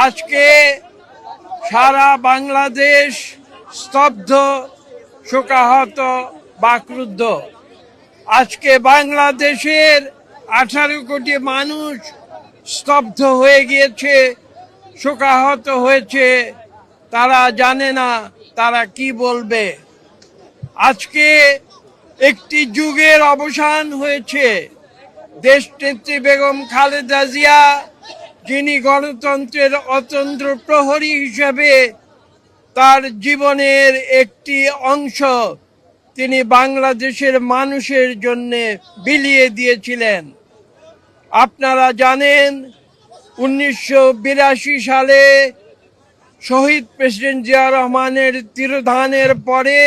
আজকে সারা বাংলাদেশ স্তব্ধ, শোকাহত, বাকরুদ্ধ। আজকে বাংলাদেশের 18 কোটি মানুষ স্তব্ধ হয়ে গিয়েছে, শোকাহত হয়েছে। তারা জানে না তারা কি বলবে। আজকে একটি যুগের অবসান হয়েছে। দেশনেত্রী বেগম খালেদা জিয়া, যিনি গণতন্ত্রের অতন্ত্র প্রহরী হিসেবে তার জীবনের একটি অংশ তিনি বাংলাদেশের মানুষের জন্য বিলিয়ে দিয়েছিলেন। আপনারা জানেন 1982 সালে শহীদ প্রেসিডেন্ট জিয়া রহমানের তিরোধানের পরে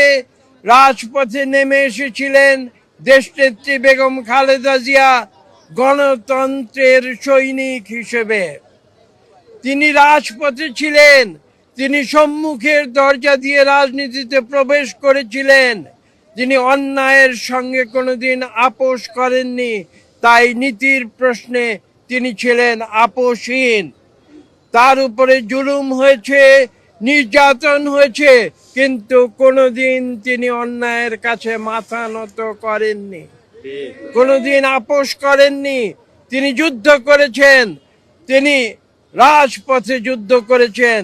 রাজপথে নেমে এসেছিলেন দেশনেত্রী বেগম খালেদা জিয়া গণতন্ত্রের সৈনিক হিসেবে। তিনি রাজপথে ছিলেন, তিনি সম্মুখের দরজা দিয়ে রাজনীতিতে প্রবেশ করেছিলেন। তিনি অন্যায়ের সঙ্গে কোনোদিন আপোষ করেননি, তাই নীতির প্রশ্নে তিনি ছিলেন আপোষহীন। তার উপরে জুলুম হয়েছে, নির্যাতন হয়েছে, কিন্তু কোনোদিন তিনি অন্যায়ের কাছে মাথা নত করেননি, কোনোদিন আপোষ করেননি। তিনি যুদ্ধ করেছেন, তিনি রাজপথে যুদ্ধ করেছেন।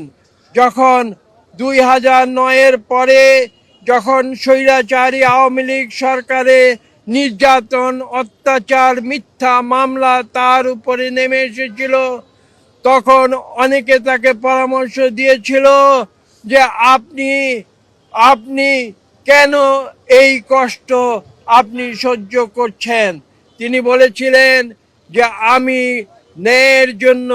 যখন 2009-এর পরে যখন স্বৈরাচারী আওয়ামী লীগ সরকারে নির্যাতন, অত্যাচার, মিথ্যা মামলা তার উপরে নেমে এসেছিল, তখন অনেকে তাকে পরামর্শ দিয়েছিল যে আপনি কেন এই কষ্ট আপনি সহ্য করছেন। তিনি বলেছিলেন যে আমি ন্যায়ের জন্য,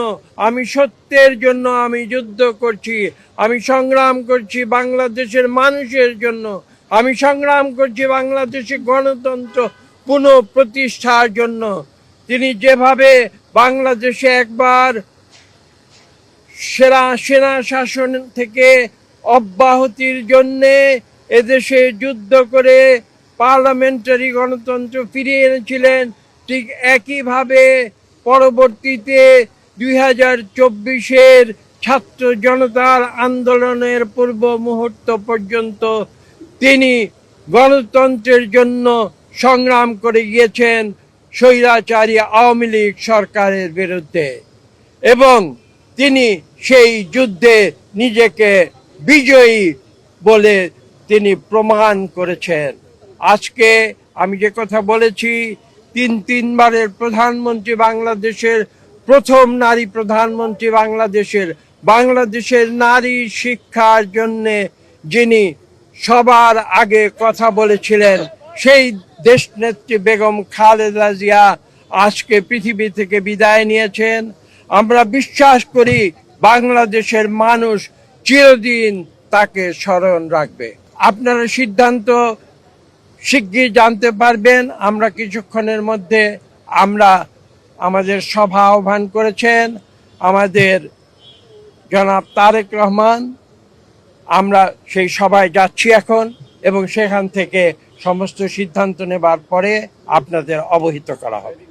আমি সত্যের জন্য আমি যুদ্ধ করছি, আমি সংগ্রাম করছি বাংলাদেশের মানুষের জন্য, আমি সংগ্রাম করছি বাংলাদেশে গণতন্ত্র পুনঃপ্রতিষ্ঠার জন্য। তিনি যেভাবে বাংলাদেশে একবার সেনা শাসন থেকে অব্যাহতির জন্যে এদেশে যুদ্ধ করে পার্লামেন্টারি গণতন্ত্র ফিরিয়ে এনেছিলেন, ঠিক একইভাবে পরবর্তীতে 2024-এর ছাত্র জনতার আন্দোলনের পূর্ব মুহূর্ত পর্যন্ত তিনি গণতন্ত্রের জন্য সংগ্রাম করে গিয়েছেন স্বৈরাচারী আওয়ামী লীগ সরকারের বিরুদ্ধে, এবং তিনি সেই যুদ্ধে নিজেকে বিজয়ী বলে তিনি প্রমাণ করেছেন। আজকে আমি যে কথা বলেছি, তিনবারের প্রধানমন্ত্রী, বাংলাদেশের প্রথম নারী প্রধানমন্ত্রী, বাংলাদেশের নারী শিক্ষার জন্যে যিনি সবার আগে কথা বলেছিলেন, সেই দেশনেত্রী বেগম খালেদা জিয়া আজকে পৃথিবী থেকে বিদায় নিয়েছেন। আমরা বিশ্বাস করি বাংলাদেশের মানুষ চিরদিন তাকে স্মরণ রাখবে। আপনারা সিদ্ধান্ত শিগগির জানতে পারবেন। আমরা কিছুক্ষণের মধ্যে আমাদের সভা আহ্বান করেছেন আমাদের জনাব তারেক রহমান। আমরা সেই সভায় যাচ্ছি এখন, এবং সেখান থেকে সমস্ত সিদ্ধান্ত নেবার পরে আপনাদের অবহিত করা হবে।